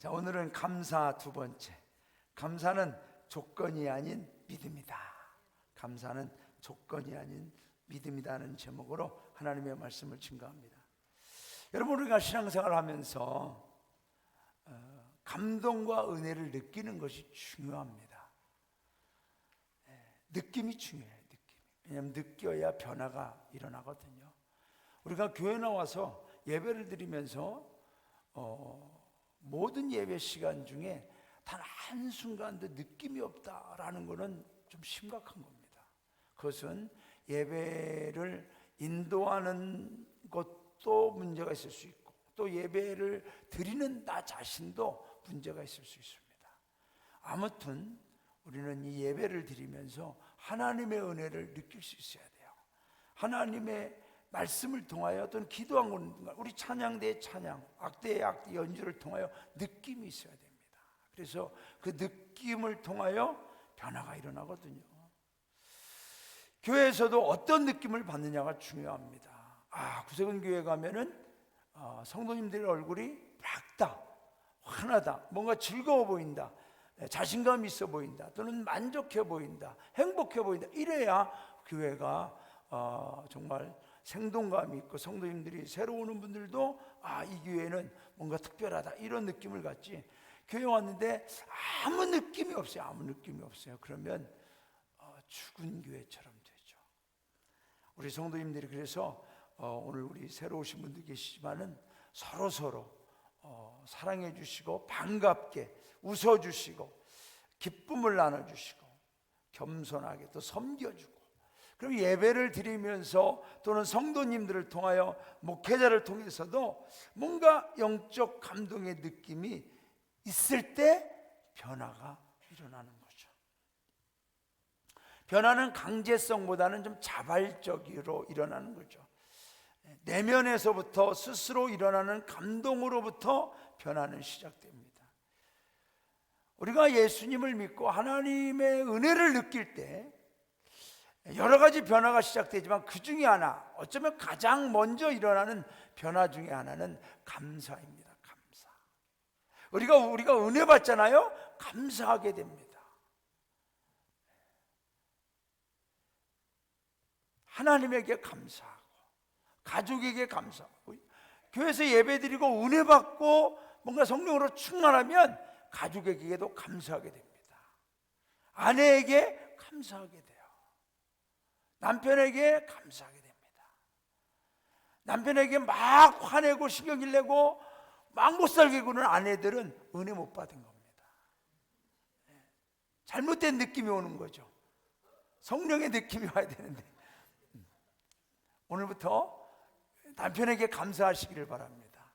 자, 오늘은 감사 두 번째. 감사는 조건이 아닌 믿음이다. 감사는 조건이 아닌 믿음이다는 제목으로 하나님의 말씀을 증거합니다. 여러분, 우리가 신앙생활을 하면서 감동과 은혜를 느끼는 것이 중요합니다. 느낌이 중요해요. 왜냐하면 느껴야 변화가 일어나거든요. 우리가 교회 나와서 예배를 드리면서 모든 예배 시간 중에 단 한순간도 느낌이 없다라는 것은 좀 심각한 겁니다. 그것은 예배를 인도하는 것도 문제가 있을 수 있고, 또 예배를 드리는 나 자신도 문제가 있을 수 있습니다. 아무튼 우리는 이 예배를 드리면서 하나님의 은혜를 느낄 수 있어야 돼요. 하나님의 말씀을 통하여 또는 기도한 것, 우리 찬양대의 찬양, 악대의 악대 연주를 통하여 느낌이 있어야 됩니다. 그래서 그 느낌을 통하여 변화가 일어나거든요. 교회에서도 어떤 느낌을 받느냐가 중요합니다. 구세군 교회 가면은 성도님들의 얼굴이 밝다, 환하다, 뭔가 즐거워 보인다, 자신감 있어 보인다, 또는 만족해 보인다, 행복해 보인다. 이래야 교회가 정말 생동감이 있고, 성도님들이 새로 오는 분들도 이 교회는 뭔가 특별하다, 이런 느낌을 갖지. 교회 왔는데 아무 느낌이 없어요. 아무 느낌이 없어요. 그러면 죽은 교회처럼 되죠. 우리 성도님들이 그래서 오늘 우리 새로 오신 분들 계시지만은 서로 사랑해 주시고, 반갑게 웃어 주시고, 기쁨을 나눠 주시고, 겸손하게 또 섬겨 주고, 그럼 예배를 드리면서 또는 성도님들을 통하여, 목회자를 통해서도 뭔가 영적 감동의 느낌이 있을 때 변화가 일어나는 거죠. 변화는 강제성보다는 좀 자발적으로 일어나는 거죠. 내면에서부터 스스로 일어나는 감동으로부터 변화는 시작됩니다. 우리가 예수님을 믿고 하나님의 은혜를 느낄 때 여러 가지 변화가 시작되지만, 그 중에 하나, 어쩌면 가장 먼저 일어나는 변화 중에 하나는 감사입니다. 감사. 우리가 은혜 받잖아요. 감사하게 됩니다. 하나님에게 감사하고, 가족에게 감사하고, 교회에서 예배드리고 은혜 받고 뭔가 성령으로 충만하면 가족에게도 감사하게 됩니다. 아내에게 감사하게 돼요. 남편에게 감사하게 됩니다. 남편에게 막 화내고 신경질 내고 막 못 살게 구는 아내들은 은혜 못 받은 겁니다. 잘못된 느낌이 오는 거죠. 성령의 느낌이 와야 되는데, 오늘부터 남편에게 감사하시기를 바랍니다.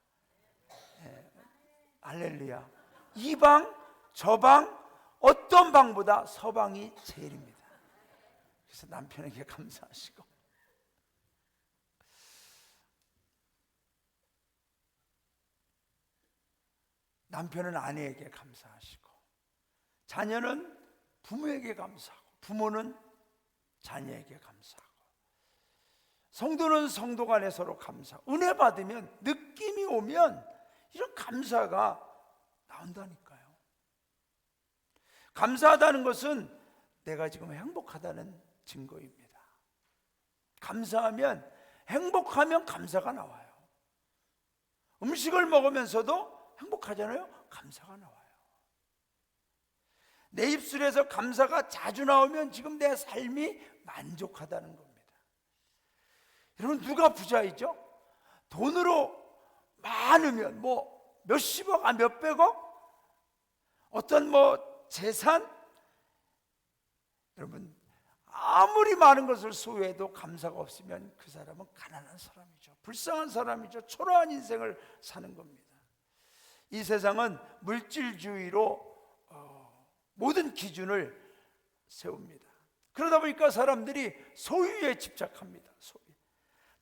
할렐루야. 이 방, 저 방, 어떤 방보다 서방이 제일입니다. 그래서 남편에게 감사하시고, 남편은 아내에게 감사하시고, 자녀는 부모에게 감사하고, 부모는 자녀에게 감사하고, 성도는 성도 간에 서로 감사하고, 은혜 받으면, 느낌이 오면 이런 감사가 나온다니까요. 감사하다는 것은 내가 지금 행복하다는 증거입니다. 감사하면, 행복하면 감사가 나와요. 음식을 먹으면서도 행복하잖아요. 감사가 나와요. 내 입술에서 감사가 자주 나오면 지금 내 삶이 만족하다는 겁니다. 여러분, 누가 부자이죠? 돈으로 많으면 몇십억, 몇백억, 어떤 재산, 여러분, 아무리 많은 것을 소유해도 감사가 없으면 그 사람은 가난한 사람이죠. 불쌍한 사람이죠. 초라한 인생을 사는 겁니다. 이 세상은 물질주의로 모든 기준을 세웁니다. 그러다 보니까 사람들이 소유에 집착합니다. 소유.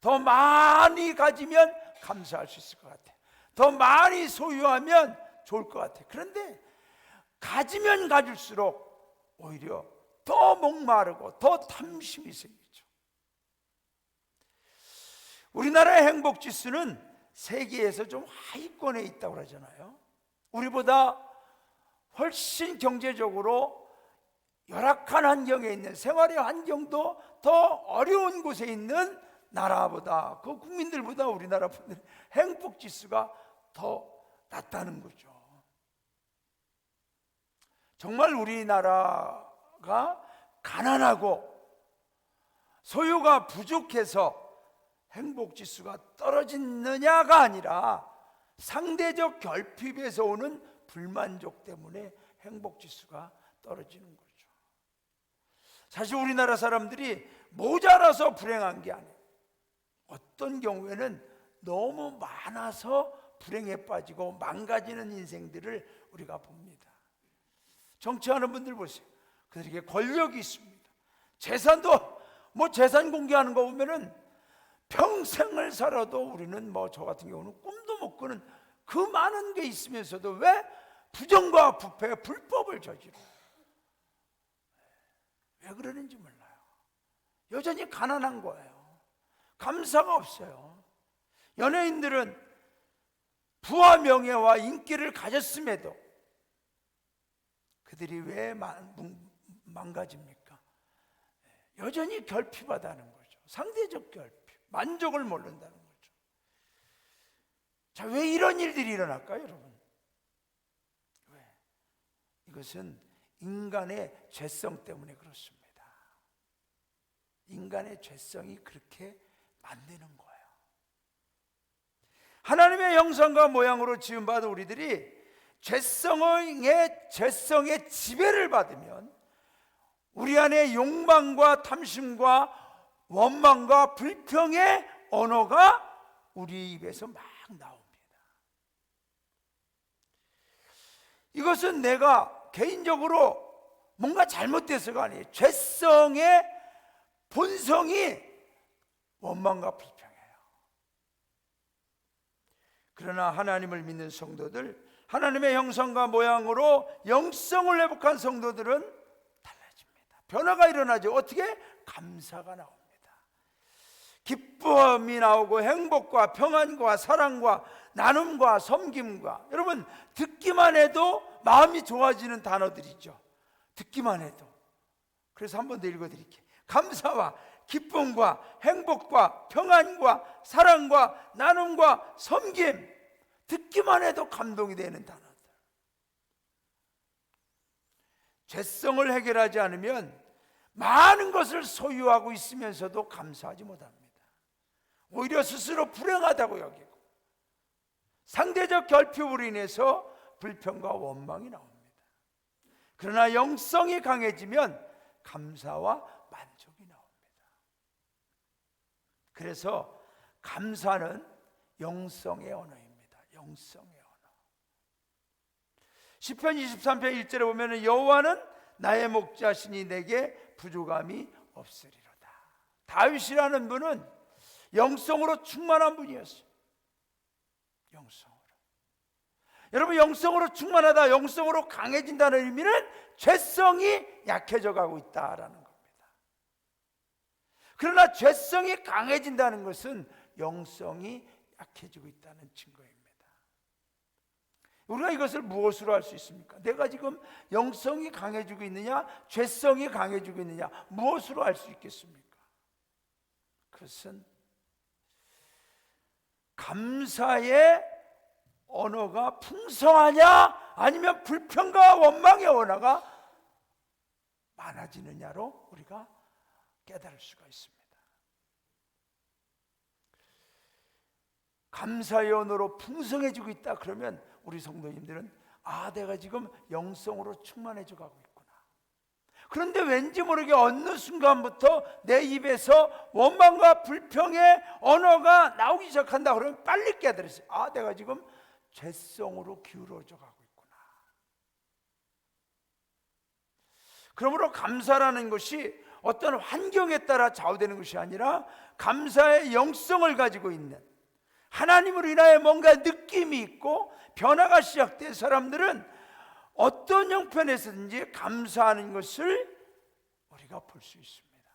더 많이 가지면 감사할 수 있을 것 같아요. 더 많이 소유하면 좋을 것 같아요. 그런데 가지면 가질수록 오히려 더 목마르고 더 탐심이 생기죠. 우리나라의 행복지수는 세계에서 좀 하위권에 있다고 그러잖아요. 우리보다 훨씬 경제적으로 열악한 환경에 있는, 생활의 환경도 더 어려운 곳에 있는 나라보다, 그 국민들보다 우리나라 분들 행복 지수가 더 낮다는 거죠. 정말 우리나라가 가난하고 소유가 부족해서 행복 지수가 떨어지느냐가 아니라 상대적 결핍에서 오는 불만족 때문에 행복 지수가 떨어지는 거죠. 사실 우리나라 사람들이 모자라서 불행한 게 아니에요. 어떤 경우에는 너무 많아서 불행에 빠지고 망가지는 인생들을 우리가 봅니다. 정치하는 분들 보세요. 그들에게 권력이 있습니다. 재산도 재산 공개하는 거 보면은 평생을 살아도 우리는 저 같은 경우는 꿈도 못 꾸는 그 많은 게 있으면서도 왜 부정과 부패, 불법을 저지르요? 왜 그러는지 몰라요. 여전히 가난한 거예요. 감사가 없어요. 연예인들은 부와 명예와 인기를 가졌음에도 그들이 왜 망가집니까? 여전히 결핍하다는 거죠. 상대적 결핍, 만족을 모른다는 거죠. 자, 왜 이런 일들이 일어날까요, 여러분? 왜? 이것은 인간의 죄성 때문에 그렇습니다. 인간의 죄성이 그렇게 만드는 거예요. 하나님의 형상과 모양으로 지음받은 우리들이 죄성의 지배를 받으면 우리 안에 욕망과 탐심과 원망과 불평의 언어가 우리 입에서 막 나옵니다. 이것은 내가 개인적으로 뭔가 잘못돼서가 아니에요. 죄성의 본성이 원망과 불평이에요. 그러나 하나님을 믿는 성도들, 하나님의 형상과 모양으로 영성을 회복한 성도들은 달라집니다. 변화가 일어나죠. 어떻게? 감사가 나옵니다. 기쁨이 나오고 행복과 평안과 사랑과 나눔과 섬김과, 여러분 듣기만 해도 마음이 좋아지는 단어들이죠. 듣기만 해도. 그래서 한 번 더 읽어드릴게요. 감사와 기쁨과 행복과 평안과 사랑과 나눔과 섬김, 듣기만 해도 감동이 되는 단어들. 죄성을 해결하지 않으면 많은 것을 소유하고 있으면서도 감사하지 못합니다. 오히려 스스로 불행하다고 여기고 상대적 결핍으로 인해서 불평과 원망이 나옵니다. 그러나 영성이 강해지면 감사와 만족이 나옵니다. 그래서 감사는 영성의 언어입니다. 영성의 언어. 시편 23편 1절에 보면 여호와는 나의 목자시니 내게 부족함이 없으리로다. 다윗이라는 분은 영성으로 충만한 분이었어요. 영성으로. 여러분, 영성으로 충만하다, 영성으로 강해진다는 의미는 죄성이 약해져 가고 있다라는 겁니다. 그러나 죄성이 강해진다는 것은 영성이 약해지고 있다는 증거입니다. 우리가 이것을 무엇으로 할 수 있습니까? 내가 지금 영성이 강해지고 있느냐, 죄성이 강해지고 있느냐, 무엇으로 알 수 있겠습니까? 그것은 감사의 언어가 풍성하냐, 아니면 불평과 원망의 언어가 많아지느냐로 우리가 깨달을 수가 있습니다. 감사의 언어로 풍성해지고 있다 그러면 우리 성도님들은 내가 지금 영성으로 충만해져 가고 있구나. 그런데 왠지 모르게 어느 순간부터 내 입에서 원망과 불평의 언어가 나오기 시작한다 그러면 빨리 깨달으세요. 내가 지금 죄성으로 기울어져 가고 있구나. 그러므로 감사라는 것이 어떤 환경에 따라 좌우되는 것이 아니라 감사의 영성을 가지고 있는, 하나님으로 인하여 뭔가 느낌이 있고 변화가 시작된 사람들은 어떤 형편에서든지 감사하는 것을 우리가 볼 수 있습니다.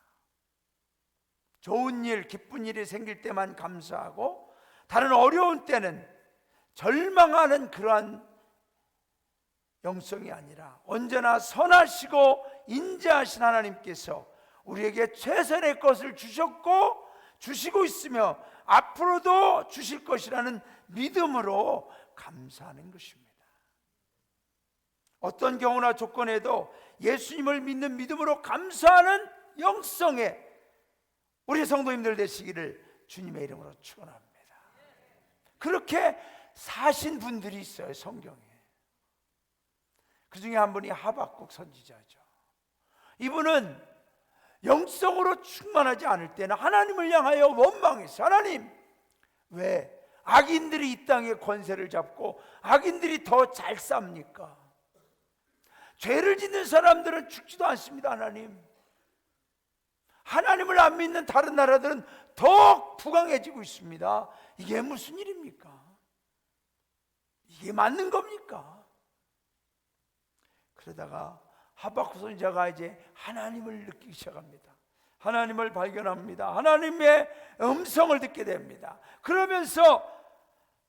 좋은 일, 기쁜 일이 생길 때만 감사하고 다른 어려운 때는 절망하는 그러한 영성이 아니라 언제나 선하시고 인자하신 하나님께서 우리에게 최선의 것을 주셨고 주시고 있으며 앞으로도 주실 것이라는 믿음으로 감사하는 것입니다. 어떤 경우나 조건에도 예수님을 믿는 믿음으로 감사하는 영성에 우리 성도님들 되시기를 주님의 이름으로 축원합니다. 그렇게 사신 분들이 있어요, 성경에. 그 중에 한 분이 하박국 선지자죠. 이분은 영성으로 충만하지 않을 때는 하나님을 향하여 원망했어요. 하나님, 왜 악인들이 이 땅에 권세를 잡고 악인들이 더 잘 삽니까? 죄를 짓는 사람들은 죽지도 않습니다. 하나님을 안 믿는 다른 나라들은 더욱 부강해지고 있습니다. 이게 무슨 일입니까? 이게 맞는 겁니까? 그러다가 하박국 선지자가 이제 하나님을 느끼기 시작합니다. 하나님을 발견합니다. 하나님의 음성을 듣게 됩니다. 그러면서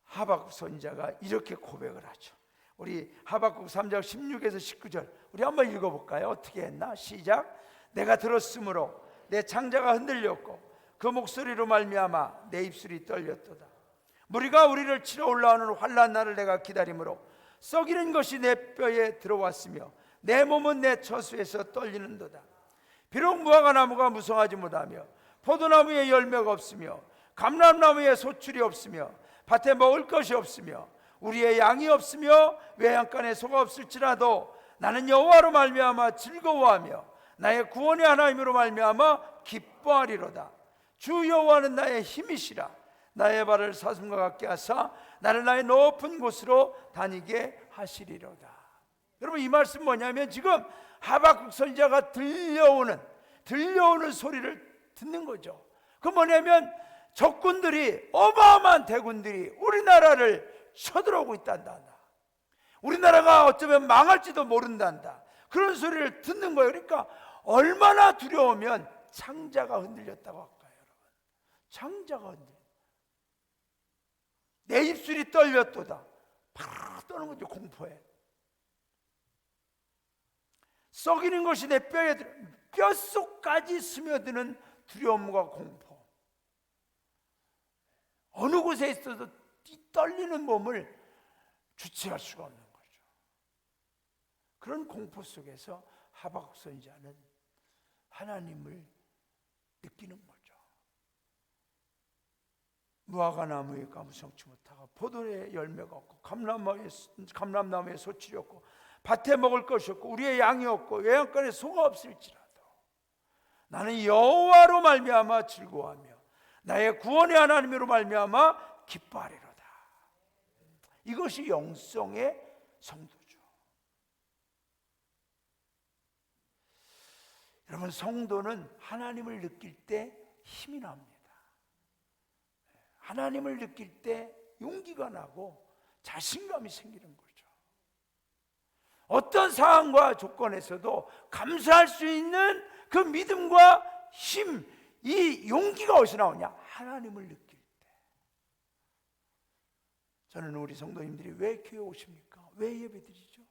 하박국 선지자가 이렇게 고백을 하죠. 우리 하박국 3장 16에서 19절 우리 한번 읽어볼까요? 어떻게 했나? 시작. 내가 들었으므로 내 창자가 흔들렸고 그 목소리로 말미암아 내 입술이 떨렸도다. 무리가 우리를 치러 올라오는 환난 날을 내가 기다림으로 썩이는 것이 내 뼈에 들어왔으며 내 몸은 내 처수에서 떨리는도다. 비록 무화과 나무가 무성하지 못하며 포도나무에 열매가 없으며 감람나무에 소출이 없으며 밭에 먹을 것이 없으며 우리의 양이 없으며 외양간에 소가 없을지라도 나는 여호와로 말미암아 즐거워하며 나의 구원의 하나님으로 말미암아 기뻐하리로다. 주 여호와는 나의 힘이시라. 나의 발을 사슴과 같게 하사 나를 나의 높은 곳으로 다니게 하시리로다. 여러분, 이 말씀 뭐냐면 지금 하박국 선지자가 들려오는 소리를 듣는 거죠. 그 뭐냐면 적군들이, 어마어마한 대군들이 우리나라를 쳐들어오고 있단다. 우리나라가 어쩌면 망할지도 모른단다. 그런 소리를 듣는 거예요. 그러니까 얼마나 두려우면 창자가 흔들렸다고 할까요, 여러분? 창자가 흔들렸다. 내 입술이 떨렸도다. 팍 떠는 거죠, 공포에. 썩이는 것이 내 뼈에 들어 뼛속까지 스며드는 두려움과 공포. 어느 곳에 있어도 떨리는 몸을 주체할 수가 없는 거죠. 그런 공포 속에서 하박국 선지자는 하나님을 느끼는 거죠. 무화과 나무에 무성치 못하고 포도에 열매가 없고 감람나무에 소출이 없고 밭에 먹을 것이 없고 우리의 양이 없고 외양간에 소가 없을지라도 나는 여호와로 말미암아 즐거워하며 나의 구원의 하나님으로 말미암아 기뻐하리로다. 이것이 영성의 성도죠. 여러분, 성도는 하나님을 느낄 때 힘이 납니다. 하나님을 느낄 때 용기가 나고 자신감이 생기는 거죠. 어떤 상황과 조건에서도 감사할 수 있는 그 믿음과 힘, 이 용기가 어디서 나오냐? 하나님을 느낄 때. 저는 우리 성도님들이 왜 교회 오십니까? 왜 예배드리죠?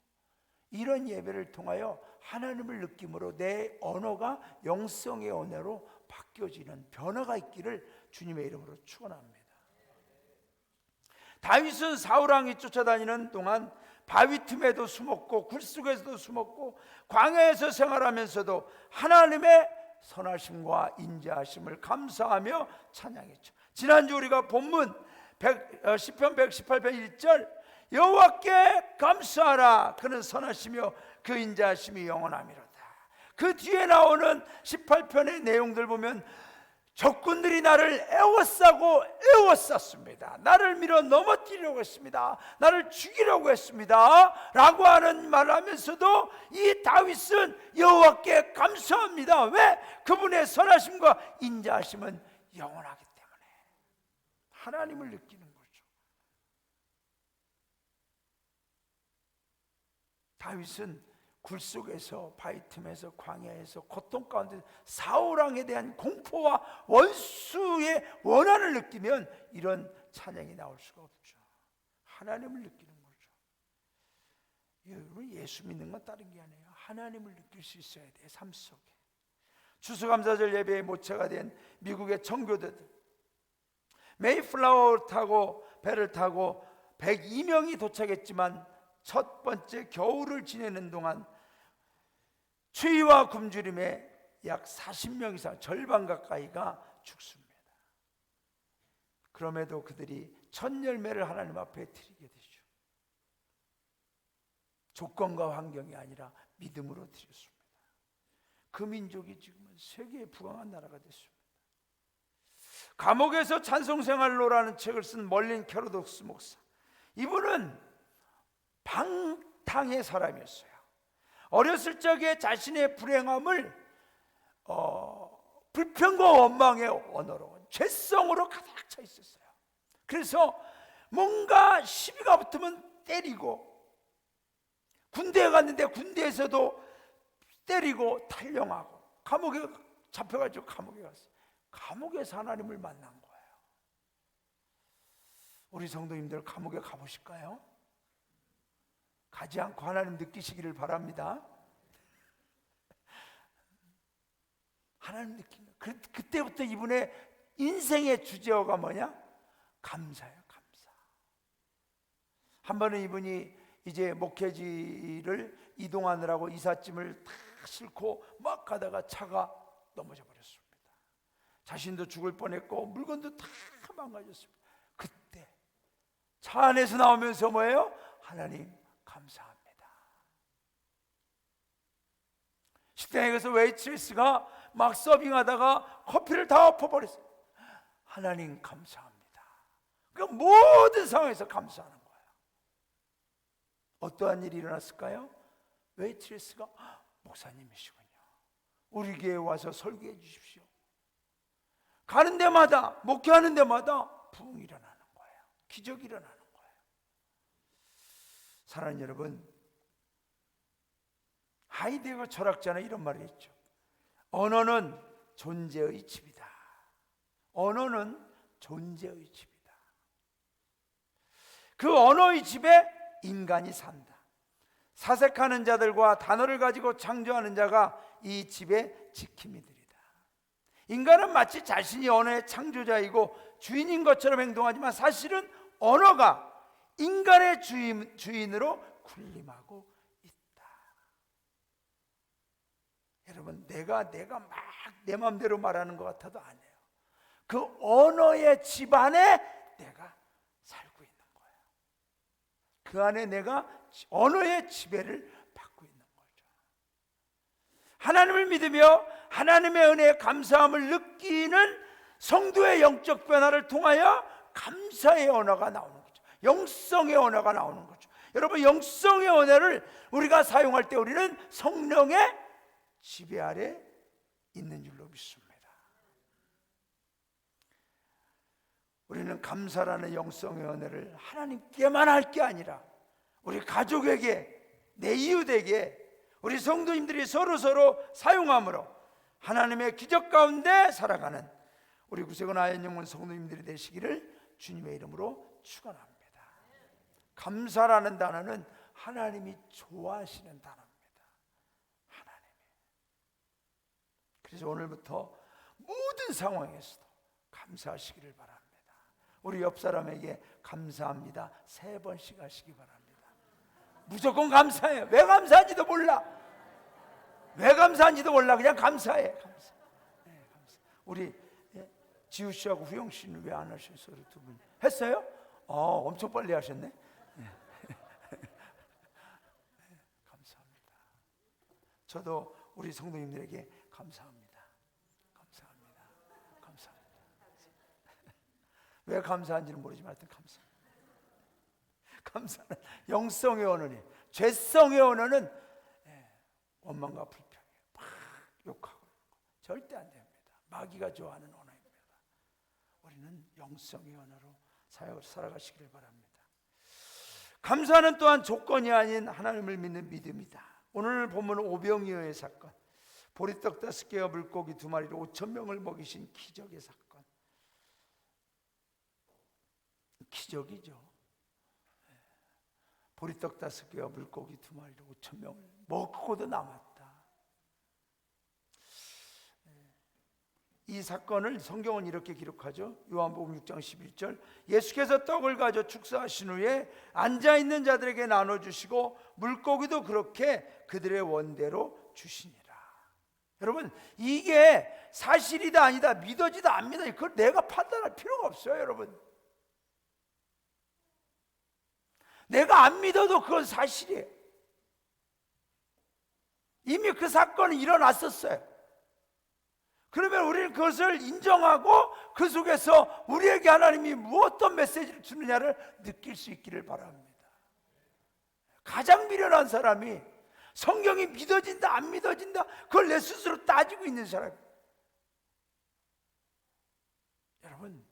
이런 예배를 통하여 하나님을 느낌으로 내 언어가 영성의 언어로 바뀌어지는 변화가 있기를 주님의 이름으로 축원합니다. 다윗은 사울왕이 쫓아다니는 동안 바위 틈에도 숨었고 굴속에서도 숨었고 광야에서 생활하면서도 하나님의 선하심과 인자하심을 감사하며 찬양했죠. 지난주 우리가 본문 시편 118편 1절 여호와께 감사하라 그는 선하시며 그 인자하심이 영원함이로다. 그 뒤에 나오는 18편의 내용들 보면 적군들이 나를 애워싸고 애워쌌습니다. 나를 밀어 넘어뜨리려고 했습니다. 나를 죽이려고 했습니다. 라고 하는 말을 하면서도 이 다윗은 여호와께 감사합니다. 왜? 그분의 선하심과 인자하심은 영원하기 때문에. 하나님을 느끼는 거죠. 다윗은 굴속에서 바위 틈에서 광야에서 고통 가운데 사울왕에 대한 공포와 원수의 원한을 느끼면 이런 찬양이 나올 수가 없죠. 하나님을 느끼는 거죠. 여러분, 예수 믿는 건 다른 게 아니에요. 하나님을 느낄 수 있어야 돼요, 삶 속에. 추수감사절 예배의 모체가 된 미국의 청교도들, 메이플라워 타고 배를 타고 102명이 도착했지만 첫 번째 겨울을 지내는 동안 추위와 굶주림에 약 40명 이상, 절반 가까이가 죽습니다. 그럼에도 그들이 첫 열매를 하나님 앞에 드리게 되죠. 조건과 환경이 아니라 믿음으로 드렸습니다. 그 민족이 지금은 세계에 부강한 나라가 됐습니다. 감옥에서 찬송생활로라는 책을 쓴 멀린 캐로독스 목사, 이분은 방탕의 사람이었어요. 어렸을 적에 자신의 불행함을 불평과 원망의 언어로, 죄성으로 가득 차 있었어요. 그래서 뭔가 시비가 붙으면 때리고, 군대에 갔는데 군대에서도 때리고 탈영하고, 감옥에 잡혀가지고 감옥에 갔어요. 감옥에서 하나님을 만난 거예요. 우리 성도님들 감옥에 가보실까요? 가지 않고 하나님 느끼시기를 바랍니다. 하나님 느끼는, 그때부터 이분의 인생의 주제어가 뭐냐? 감사예요, 감사. 한 번은 이분이 이제 목회지를 이동하느라고 이삿짐을 다 싣고 막 가다가 차가 넘어져 버렸습니다. 자신도 죽을 뻔했고 물건도 다 망가졌습니다. 그때 차 안에서 나오면서 뭐예요? 하나님 감사합니다. 식당에 가서 웨이트리스가 막 서빙하다가 커피를 다 엎어버렸어요. 하나님 감사합니다. 그 모든 상황에서 감사하는 거예요. 어떠한 일이 일어났을까요? 웨이트리스가 목사님이시군요, 우리 교회에 와서 설교해 주십시오. 가는 데마다, 목회하는 데마다 부흥이 일어나는 거예요. 기적이 일어나는 거예요. 사랑하는 여러분, 하이데거 철학자는 이런 말을 했죠. 언어는 존재의 집이다. 언어는 존재의 집이다. 그 언어의 집에 인간이 산다. 사색하는 자들과 단어를 가지고 창조하는 자가 이 집의 지킴이들이다. 인간은 마치 자신이 언어의 창조자이고 주인인 것처럼 행동하지만 사실은 언어가 인간의 주인으로 군림하고 있다. 여러분, 내가 막 내 마음대로 말하는 것 같아도 아니에요. 그 언어의 집 안에 내가 살고 있는 거예요. 그 안에 내가 언어의 지배를 받고 있는 거죠. 하나님을 믿으며 하나님의 은혜에 감사함을 느끼는 성도의 영적 변화를 통하여 감사의 언어가 나오는 거죠. 영성의 언어가 나오는 거죠. 여러분, 영성의 언어를 우리가 사용할 때 우리는 성령의 지배 아래 있는 줄로 믿습니다. 우리는 감사라는 영성의 언어를 하나님께만 할 게 아니라 우리 가족에게, 내 이웃에게, 우리 성도님들이 서로 사용함으로 하나님의 기적 가운데 살아가는 우리 구세군 아현영문 성도님들이 되시기를 주님의 이름으로 축원합니다. 감사라는 단어는 하나님이 좋아하시는 단어입니다. 하나님이. 그래서 오늘부터 모든 상황에서도 감사하시기를 바랍니다. 우리 옆 사람에게 감사합니다 3번씩 하시기 바랍니다. 무조건 감사해요. 왜 감사한지도 몰라. 왜 감사한지도 몰라. 그냥 감사해. 감사. 네, 감사. 우리 지우 씨하고 후영 씨는 왜 안 하셨어요? 두 분 했어요? 엄청 빨리 하셨네. 네. 감사합니다. 저도 우리 성도님들에게 감사합니다. 감사합니다. 감사합니다. 왜 감사한지는 모르지만 하여튼 감사합니다. 감사는 영성의 언어니, 죄성의 언어는 원망과 불평에 막 욕하고 절대 안 됩니다. 마귀가 좋아하는 언어입니다. 우리는 영성의 언어로 살아가시기를 바랍니다. 감사는 또한 조건이 아닌 하나님을 믿는 믿음이다. 오늘 본문은 오병이어의 사건, 보리떡 5개와 물고기 2마리로 5,000명을 먹이신 기적의 사건. 기적이죠. 보리떡 5개와 물고기 2마리로 5,000명을 먹고도 남았다. 이 사건을 성경은 이렇게 기록하죠. 요한복음 6장 11절, 예수께서 떡을 가져 축사하신 후에 앉아있는 자들에게 나눠주시고 물고기도 그렇게 그들의 원대로 주시니라. 여러분, 이게 사실이다 아니다, 믿어지다 안 믿어지다, 그걸 내가 판단할 필요가 없어요. 여러분, 내가 안 믿어도 그건 사실이에요. 이미 그 사건이 일어났었어요. 그러면 우리는 그것을 인정하고 그 속에서 우리에게 하나님이 무엇떤 메시지를 주느냐를 느낄 수 있기를 바랍니다. 가장 미련한 사람이 성경이 믿어진다 안 믿어진다 그걸 내 스스로 따지고 있는 사람. 여러분,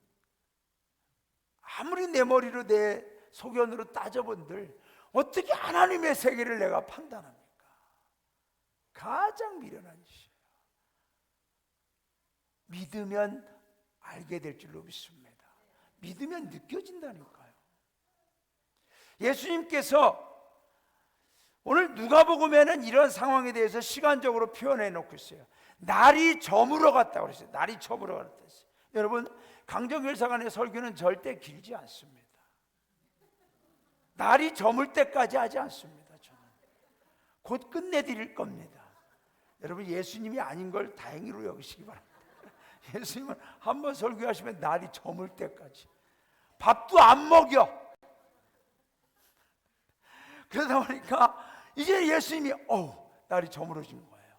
아무리 내 머리로 내 소견으로 따져본들 어떻게 하나님의 세계를 내가 판단합니까? 가장 미련한 짓이에요. 믿으면 알게 될 줄로 믿습니다. 믿으면 느껴진다니까요. 예수님께서 오늘 누가복음에는 이런 상황에 대해서 시간적으로 표현해 놓고 있어요. 날이 저물어 갔다고 그랬어요. 날이 저물어 갔다 했어요. 여러분, 강정열사관의 설교는 절대 길지 않습니다. 날이 저물 때까지 하지 않습니다. 저는 곧 끝내드릴 겁니다. 여러분, 예수님이 아닌 걸 다행히로 여기시기 바랍니다. 예수님은 한번 설교하시면 날이 저물 때까지 밥도 안 먹여. 그러다 보니까 이제 예수님이 날이 저물어진 거예요.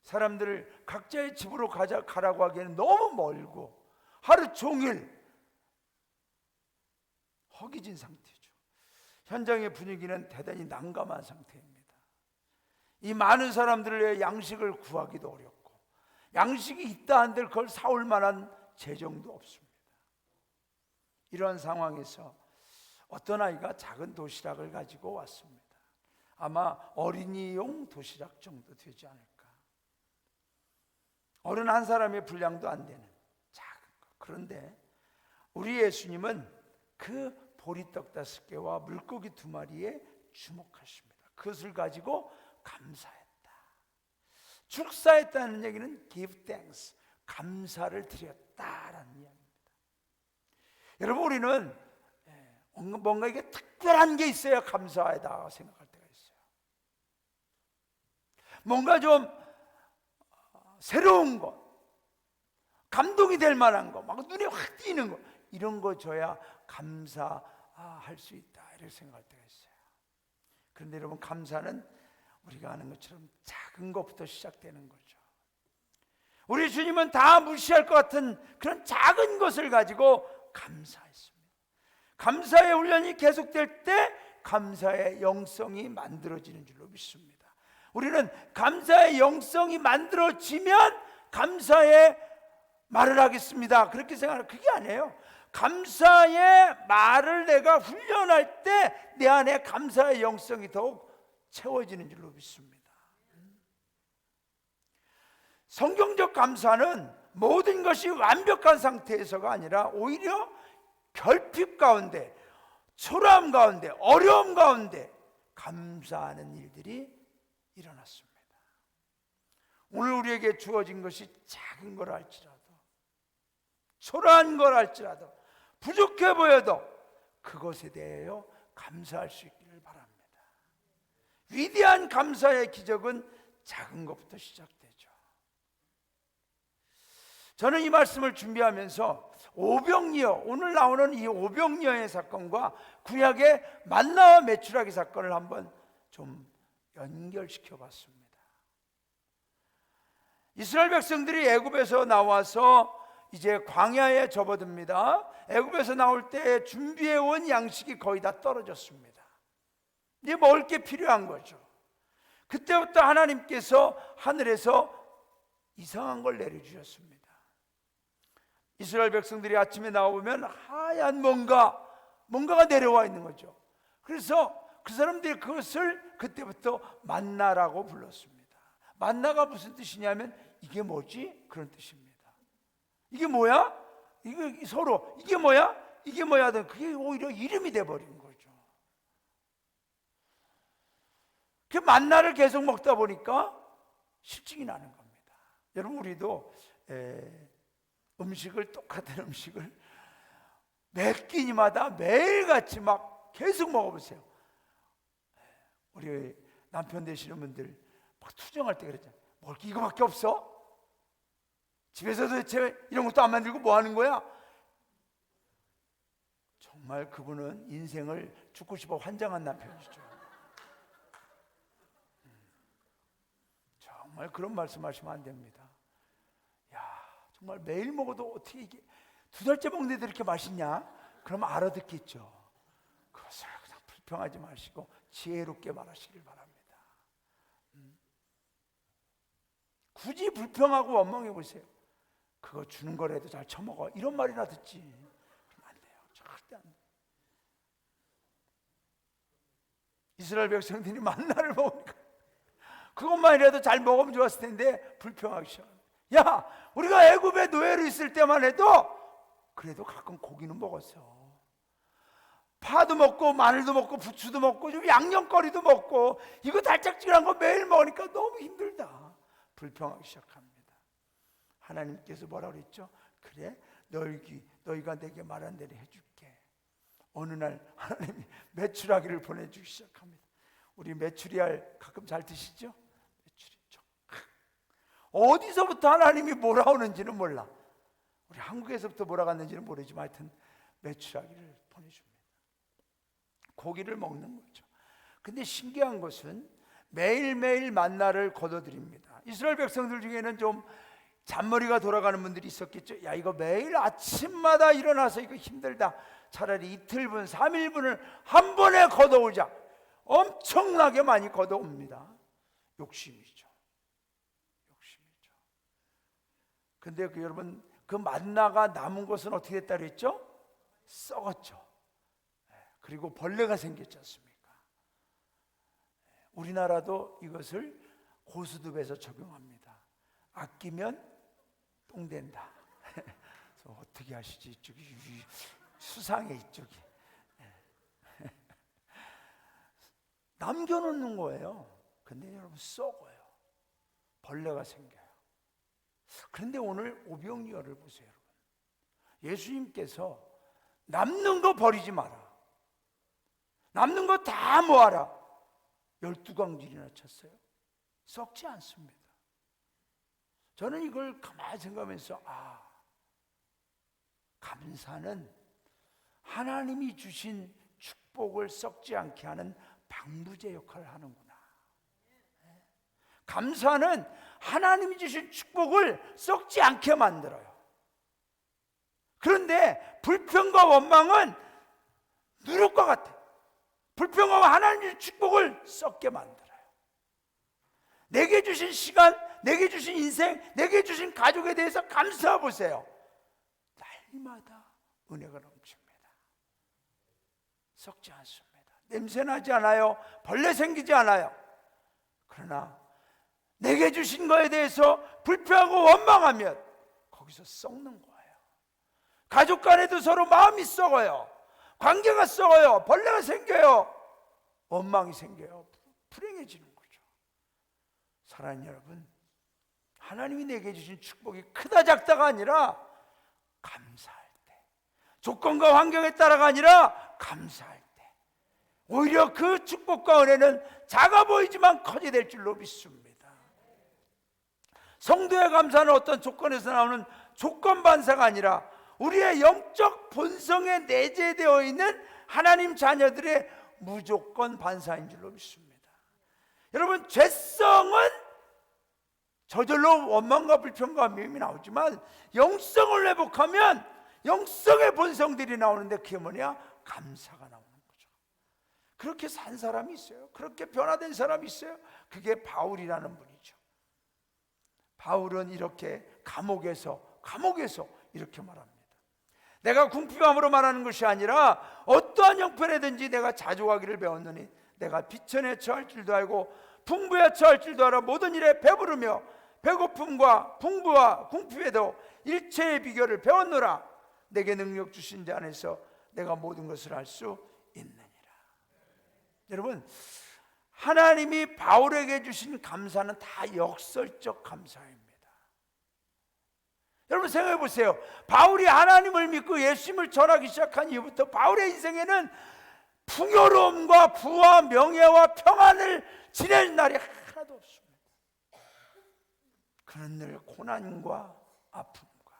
사람들을 각자의 집으로 가라고 하기에는 너무 멀고 하루 종일 허기진 상태죠. 현장의 분위기는 대단히 난감한 상태입니다. 이 많은 사람들을 위해 양식을 구하기도 어렵고 양식이 있다 한들 그걸 사올 만한 재정도 없습니다. 이러한 상황에서 어떤 아이가 작은 도시락을 가지고 왔습니다. 아마 어린이용 도시락 정도 되지 않을까. 어른 한 사람의 분량도 안 되는 작은 것. 그런데 우리 예수님은 그 보리떡 5개와 물고기 2마리에 주목하십니다. 그것을 가지고 감사했다. 축사했다는 얘기는 give thanks, 감사를 드렸다라는 이야기입니다. 여러분, 우리는 뭔가 이게 특별한 게 있어야 감사하다 생각할 때가 있어요. 뭔가 좀 새로운 것, 감동이 될 만한 것, 막 눈에 확 띄는 것, 이런 거 줘야 감사할 수 있다 이렇게 생각할 때가 있어요. 그런데 여러분, 감사는 우리가 아는 것처럼 작은 것부터 시작되는 거죠. 우리 주님은 다 무시할 것 같은 그런 작은 것을 가지고 감사했습니다. 감사의 훈련이 계속될 때 감사의 영성이 만들어지는 줄로 믿습니다. 우리는 감사의 영성이 만들어지면 감사의 말을 하겠습니다 그렇게 생각하는, 그게 아니에요. 감사의 말을 내가 훈련할 때 내 안에 감사의 영성이 더욱 채워지는 줄로 믿습니다. 성경적 감사는 모든 것이 완벽한 상태에서가 아니라 오히려 결핍 가운데, 초라함 가운데, 어려움 가운데 감사하는 일들이 일어났습니다. 오늘 우리에게 주어진 것이 작은 걸 할지라도, 초라한 걸 할지라도, 부족해 보여도 그것에 대하여 감사할 수 있기를 바랍니다. 위대한 감사의 기적은 작은 것부터 시작되죠. 저는 이 말씀을 준비하면서 오병이어, 오늘 나오는 이 오병이어의 사건과 구약의 만나와 메추라기 사건을 한번 좀 연결시켜 봤습니다. 이스라엘 백성들이 애굽에서 나와서 이제 광야에 접어듭니다. 애굽에서 나올 때 준비해온 양식이 거의 다 떨어졌습니다. 이제 먹을 게 필요한 거죠. 그때부터 하나님께서 하늘에서 이상한 걸 내려주셨습니다. 이스라엘 백성들이 아침에 나오면 하얀 뭔가가 내려와 있는 거죠. 그래서 그 사람들이 그것을 그때부터 만나라고 불렀습니다. 만나가 무슨 뜻이냐면 이게 뭐지? 그런 뜻입니다. 이게 뭐야? 이게 서로 이게 뭐야? 이게 뭐야? 그게 오히려 이름이 돼버린 거죠. 그 만나를 계속 먹다 보니까 실증이 나는 겁니다. 여러분, 우리도 음식을, 똑같은 음식을 몇 끼니마다 매일같이 막 계속 먹어보세요. 우리 남편 되시는 분들 막 투정할 때 그랬잖아요. 먹을 게 이거밖에 없어? 집에서 도대체 이런 것도 안 만들고 뭐 하는 거야? 정말 그분은 인생을 죽고 싶어 환장한 남편이죠. 정말 그런 말씀하시면 안 됩니다. 야, 정말 매일 먹어도 어떻게 이게 2달째 먹는데도 이렇게 맛있냐? 그러면 알아듣겠죠. 그것을 그냥 불평하지 마시고 지혜롭게 말하시길 바랍니다. 굳이 불평하고 원망해 보세요. 그거 주는 거라도 잘 처먹어, 이런 말이나 듣지. 그러면 안 돼요. 절대 안 돼요. 이스라엘 백성들이 만나를 먹으니까 그것만이라도 잘 먹으면 좋았을 텐데 불평하기 시작합니다. 야, 우리가 애굽에 노예로 있을 때만 해도 그래도 가끔 고기는 먹었어. 파도 먹고 마늘도 먹고 부추도 먹고 좀 양념거리도 먹고 이거 달짝지근한 거 매일 먹으니까 너무 힘들다. 불평하기 시작합니다. 하나님께서 뭐라고 그랬죠? 그래, 너희가 내게 말한 대로 해줄게. 어느 날 하나님이 메추라기를 보내주기 시작합니다. 우리 메추리알 가끔 잘 드시죠? 메추리 어디서부터 하나님이 몰아오는지는 몰라. 우리 한국에서부터 몰아갔는지는 모르지만 하여튼 메추라기를 보내줍니다. 고기를 먹는 거죠. 근데 신기한 것은 매일매일 만나를 거둬들입니다. 이스라엘 백성들 중에는 좀 잔머리가 돌아가는 분들이 있었겠죠. 야, 이거 매일 아침마다 일어나서 이거 힘들다. 차라리 이틀분, 3일분을 한 번에 걷어오자. 엄청나게 많이 걷어옵니다. 욕심이죠. 근데 여러분, 그 만나가 남은 것은 어떻게 됐다 그랬죠? 썩었죠. 그리고 벌레가 생겼지 않습니까? 우리나라도 이것을 고수듭에서 적용합니다. 아끼면 똥 된다. 어떻게 하시지? 이쪽이 수상해, 이쪽이. 남겨놓는 거예요. 근데 여러분, 썩어요. 벌레가 생겨요. 그런데 오늘 오병이어를 보세요, 여러분. 예수님께서 남는 거 버리지 마라. 남는 거 다 모아라. 12광질이나 쳤어요. 썩지 않습니다. 저는 이걸 가만히 생각하면서 감사는 하나님이 주신 축복을 썩지 않게 하는 방부제 역할을 하는구나. 감사는 하나님이 주신 축복을 썩지 않게 만들어요. 그런데 불평과 원망은 누룩과 같아요. 불평과 하나님의 축복을 썩게 만들어요. 내게 주신 시간, 내게 주신 인생, 내게 주신 가족에 대해서 감사해 보세요. 날마다 은혜가 넘칩니다. 썩지 않습니다. 냄새나지 않아요. 벌레 생기지 않아요. 그러나 내게 주신 거에 대해서 불평하고 원망하면 거기서 썩는 거예요. 가족 간에도 서로 마음이 썩어요. 관계가 썩어요. 벌레가 생겨요. 원망이 생겨요. 불행해지는 거죠. 사랑하는 여러분, 하나님이 내게 주신 축복이 크다 작다가 아니라 감사할 때, 조건과 환경에 따라가 아니라 감사할 때, 오히려 그 축복과 은혜는 작아 보이지만 커지게 될 줄로 믿습니다. 성도의 감사는 어떤 조건에서 나오는 조건 반사가 아니라 우리의 영적 본성에 내재되어 있는 하나님 자녀들의 무조건 반사인 줄로 믿습니다. 여러분, 죄성은 저절로 원망과 불평과 미움이 나오지만 영성을 회복하면 영성의 본성들이 나오는데 그게 뭐냐? 감사가 나오는 거죠. 그렇게 산 사람이 있어요. 그렇게 변화된 사람이 있어요. 그게 바울이라는 분이죠. 바울은 이렇게 감옥에서 이렇게 말합니다. 내가 궁핍함으로 말하는 것이 아니라 어떠한 형편에든지 내가 자족하기를 배웠느니 내가 비천에 처할 줄도 알고 풍부에 처할 줄도 알아 모든 일에 배부르며 배고픔과 풍부와 궁핍에도 일체의 비결을 배웠노라. 내게 능력 주신 자 안에서 내가 모든 것을 할 수 있느니라. 여러분, 하나님이 바울에게 주신 감사는 다 역설적 감사입니다. 여러분 생각해 보세요. 바울이 하나님을 믿고 예수님을 전하기 시작한 이후부터 바울의 인생에는 풍요로움과 부와 명예와 평안을 지낼 날이 하나도 없습니다. 그는 늘 고난과 아픔과,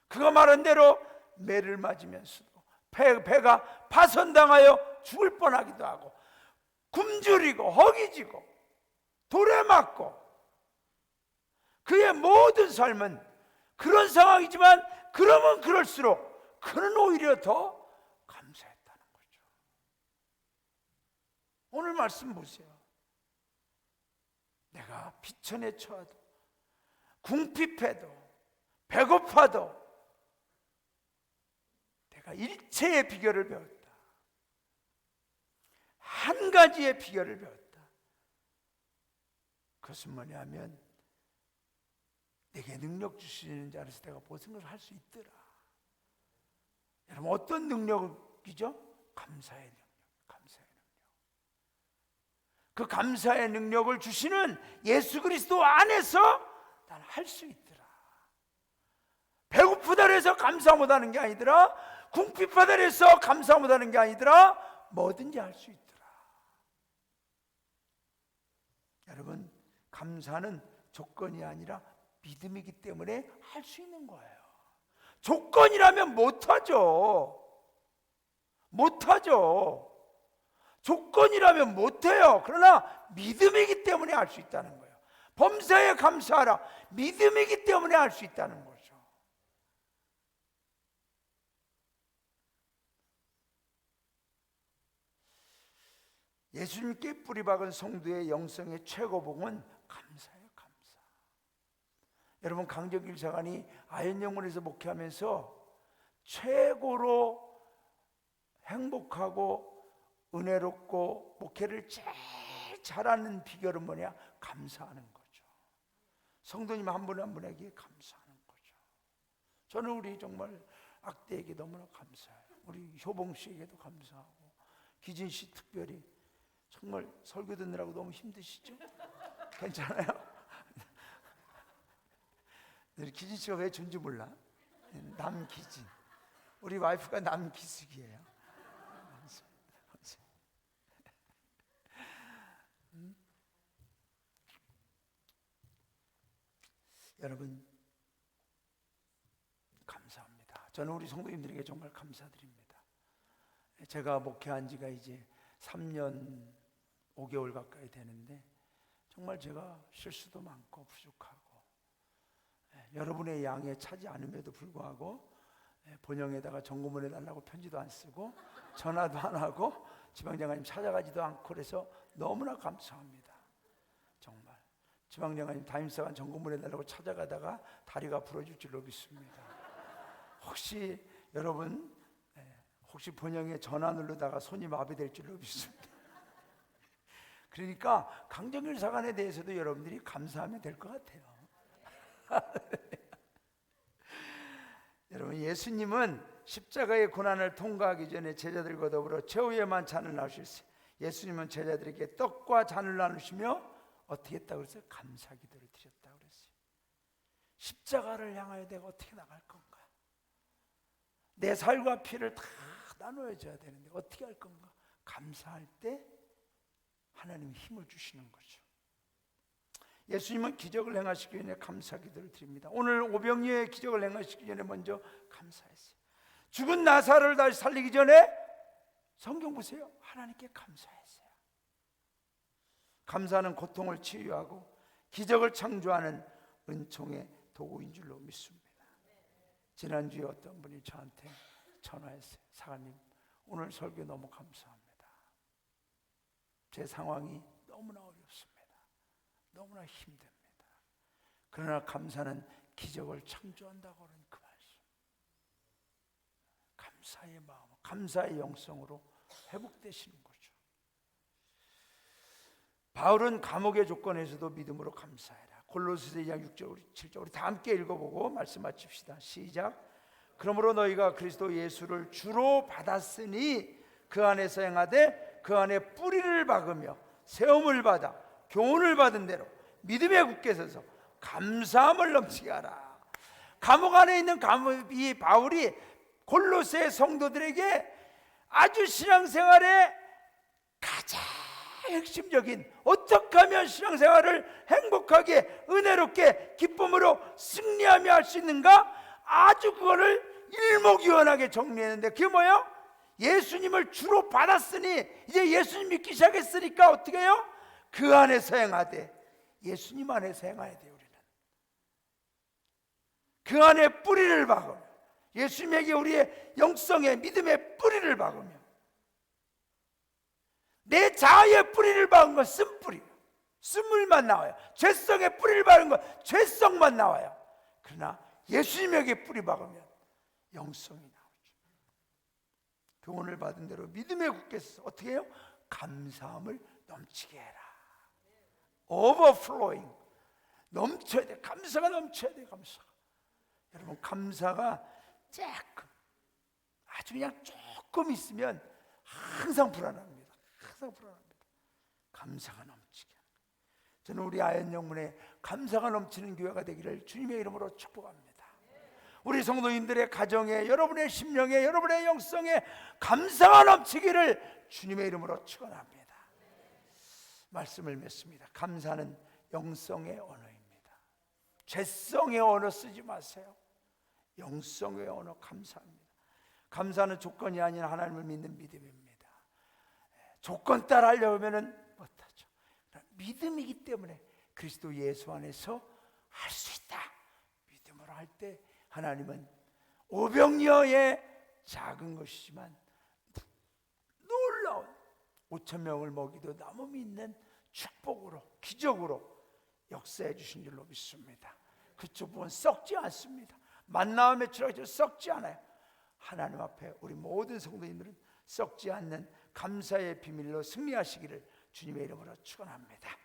그가 말한 대로 매를 맞으면서도 배가 파손당하여 죽을 뻔하기도 하고, 굶주리고 허기지고 돌에 맞고, 그의 모든 삶은 그런 상황이지만 그러면 그럴수록 그는 오히려 더 감사했다는 거죠. 오늘 말씀 보세요. 내가 비천에 처해도, 궁핍해도, 배고파도 내가 일체의 비결을 배웠다. 한 가지의 비결을 배웠다. 그것은 뭐냐면 내게 능력 주시는 자로서 내가 모든 걸 할 수 있더라. 여러분, 어떤 능력이죠? 감사의 능력. 감사의 능력. 그 감사의 능력을 주시는 예수 그리스도 안에서 난 할 수 있더라. 배고프다 해서 감사 못하는 게 아니더라. 궁핍하다 해서 감사 못하는 게 아니더라. 뭐든지 할 수 있더라. 여러분, 감사는 조건이 아니라 믿음이기 때문에 할 수 있는 거예요. 조건이라면 못하죠. 못하죠. 조건이라면 못해요. 그러나 믿음이기 때문에 할 수 있다는 거예요. 범사에 감사하라. 믿음이기 때문에 할 수 있다는 거죠. 예수님께 뿌리박은 성도의 영성의 최고봉은 감사예요. 감사. 여러분, 강정길 사관이 아현영원에서 목회하면서 최고로 행복하고 은혜롭고 목회를 제일 잘하는 비결은 뭐냐? 감사하는 거죠. 성도님 한 분 한 분에게 감사하는 거죠. 저는 우리 정말 악대에게 너무나 감사해요. 우리 효봉 씨에게도 감사하고, 기진 씨 특별히 정말 설교 듣느라고 너무 힘드시죠? 괜찮아요? 기진 씨가 왜 준지 몰라? 남기진. 우리 와이프가 남기숙이에요. 여러분, 감사합니다. 저는 우리 성도님들에게 정말 감사드립니다. 제가 목회한 지가 이제 3년 5개월 가까이 되는데 정말 제가 실수도 많고 부족하고, 여러분의 양해 차지 않음에도 불구하고 본영에다가 점검을 해달라고 편지도 안 쓰고 전화도 안 하고 지방장관님 찾아가지도 않고, 그래서 너무나 감사합니다. 정말 지방장관님 담임사관 점검을 해달라고 찾아가다가 다리가 부러질 줄로 믿습니다. 혹시 여러분, 혹시 본영에 전화 누르다가 손이 마비될 줄로 믿습니다. 그러니까 강정길 사관에 대해서도 여러분들이 감사하면 될 것 같아요. 여러분, 예수님은 십자가의 고난을 통과하기 전에 제자들과 더불어 최후의 만찬을 나누셨어요. 예수님은 제자들에게 떡과 잔을 나누시며 어떻게 했다고 그랬어요? 감사 기도를 드렸다고 그랬어요. 십자가를 향하여 내가 어떻게 나갈 건가? 내 살과 피를 다 나눠줘야 되는데 어떻게 할 건가? 감사할 때 하나님이 힘을 주시는 거죠. 예수님은 기적을 행하시기 전에 감사 기도를 드립니다. 오늘 오병이어의 기적을 행하시기 전에 먼저 감사했어요. 죽은 나사로를 다시 살리기 전에 성경 보세요. 하나님께 감사했어요. 감사는 고통을 치유하고 기적을 창조하는 은총의 도구인 줄로 믿습니다. 지난주에 어떤 분이 저한테 전화했어요. 사관님, 오늘 설교 너무 감사합니다. 제 상황이 너무나 어렵습니다. 너무나 힘듭니다. 그러나 감사는 기적을 창조한다고 하는 그 말씀, 감사의 마음, 감사의 영성으로 회복되시는 거죠. 바울은 감옥의 조건에서도 믿음으로 감사해라. 골로새서 2장 6절 7절 우리 다 함께 읽어보고 말씀 마칩시다. 시작. 그러므로 너희가 그리스도 예수를 주로 받았으니 그 안에서 행하되 그 안에 뿌리를 박으며 세움을 받아 교훈을 받은 대로 믿음에 굳게 서서 감사함을 넘치게 하라. 감옥 안에 있는 이 바울이 골로새 성도들에게 아주 신앙생활의 가장 핵심적인, 어떻게 하면 신앙생활을 행복하게 은혜롭게 기쁨으로 승리하며 할 수 있는가, 아주 그거를 일목요연하게 정리했는데, 그게 뭐예요? 예수님을 주로 받았으니 이제 예수님 믿기 시작했으니까 어떻게 해요? 그 안에서 행하되, 예수님 안에서 행해야 돼요. 우리는 그 안에 뿌리를 박으며, 예수님에게 우리의 영성의 믿음의 뿌리를 박으며, 내 자아의 뿌리를 박은 건 쓴뿌리, 쓴물만 나와요. 죄성의 뿌리를 박은 건 죄성만 나와요. 그러나 예수님에게 뿌리 박으면 영성이 나오죠. 교훈을 받은 대로 믿음에 굳게 서서 어떻게 해요? 감사함을 넘치게 해라. overflowing, 넘쳐야 돼. 감사가 넘쳐야 돼. 감사가. 여러분, 감사가 조금, 아주 그냥 조금 있으면 항상 불안합니다. 항상 불안합니다. 감사가 넘치게. 저는 우리 아현영문에 감사가 넘치는 교회가 되기를 주님의 이름으로 축복합니다. 우리 성도님들의 가정에, 여러분의 심령에, 여러분의 영성에 감사가 넘치기를 주님의 이름으로 축원합니다. 말씀을 맺습니다. 감사는 영성의 언어입니다. 죄성의 언어 쓰지 마세요. 영성의 언어 감사합니다. 감사는 조건이 아닌 하나님을 믿는 믿음입니다. 조건 따라 하려면 못하죠. 믿음이기 때문에 그리스도 예수 안에서 할 수 있다. 믿음으로 할 때 하나님은 오병이어의 작은 것이지만 놀라운 5,000명을 먹이도 남음이 있는 축복으로, 기적으로 역사해 주신 줄로 믿습니다. 그 축복은 썩지 않습니다. 만나와 매출하기 썩지 않아요. 하나님 앞에 우리 모든 성도님들은 썩지 않는 감사의 비밀로 승리하시기를 주님의 이름으로 축원합니다.